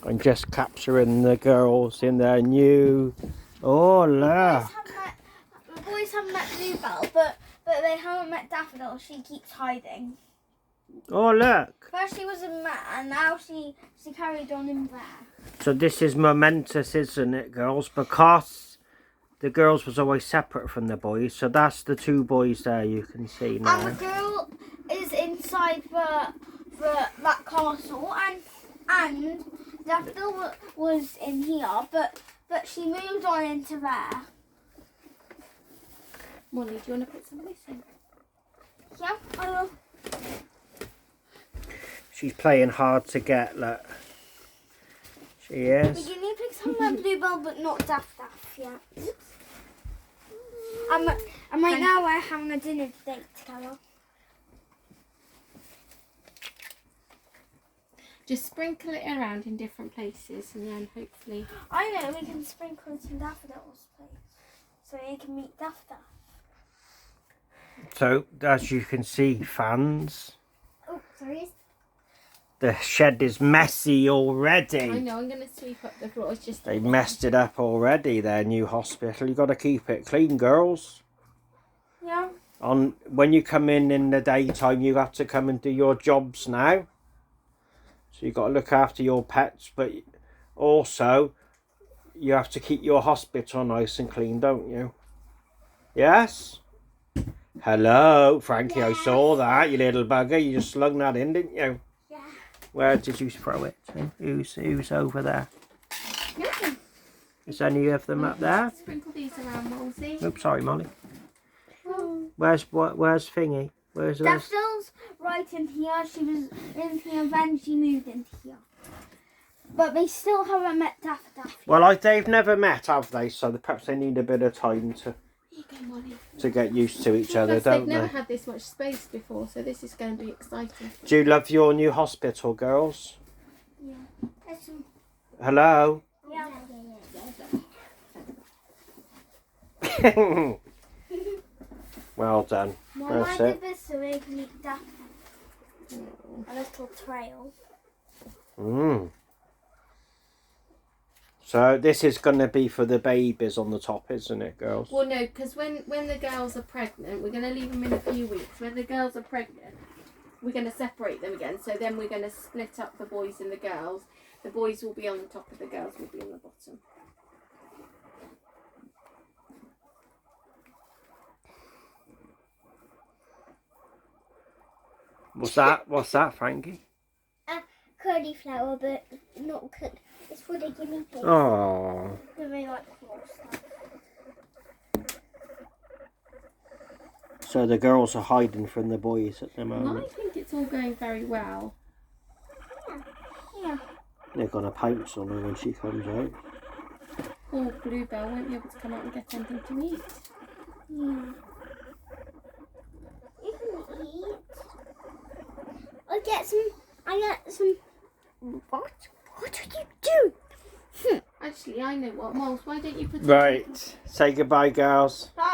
I'm just capturing the girls in their new... Oh, look. The boys haven't met Bluebell, but they haven't met Daffodil. She keeps hiding. Oh, look. First she was in there, and now she carried on in there. So this is momentous, isn't it, girls? Because the girls was always separate from the boys. So that's the two boys there you can see now. And the girl is inside that castle, and Daffodil was in here, but she moved on into there. Molly, do you want to put some of this in? Yeah, I will. She's playing hard to get, look. She is. But you need to pick some of Bluebell, but not Daff yet. And right now we're having a dinner date together. Just sprinkle it around in different places, and then hopefully... I know, we can sprinkle it in Daffodil's place, so you can meet Daffodil. So, as you can see, fans, Oh, sorry. the shed is messy already. I know, I'm going to sweep up the floors just... They messed it up already, their new hospital. You got to keep it clean, girls. Yeah. When you come in the daytime, you have to come and do your jobs now. So you got to look after your pets, but also you have to keep your hospital nice and clean, don't you? Yes? Hello, Frankie, Yes. I saw that, you little bugger. You just slung that in, didn't you? Yeah. Where did you throw it to? Who's over there? Yeah. Is any of them up there? Sprinkle these around, Molsey. Oops, sorry, Molly. Where's Thingy? Where's Daffodil's right in here. She was in here, then she moved into here. But they still haven't met Daffodil. Well, they've never met, have they? So perhaps they need a bit of time Here you go, Molly. to get used to each other, Plus, don't they've they? never had this much space before, so this is going to be exciting. Do you love your new hospital, girls? Yeah. Hello? Yeah. Well done. Mom, I That's did it. this so we can meet Daffodil. A little trail. So this is going to be for the babies on the top, isn't it, girls? Well, no, because when the girls are pregnant, we're going to leave them in a few weeks. When the girls are pregnant, we're going to separate them again. So then we're going to split up the boys and the girls. The boys will be on the top, and the girls will be on the bottom. What's that, Frankie? Cauliflower, but not cooked. It's for the guinea pigs. Oh. They like raw stuff. So the girls are hiding from the boys at the I moment. think it's all going very well. Yeah. They're going to pounce on her when she comes out. Poor Bluebell won't be able to come out and get something to eat. Yeah. You can eat. I get some. What? What did you do? Actually, I know what, Moles. Why don't you put Right. Say goodbye, girls. Bye.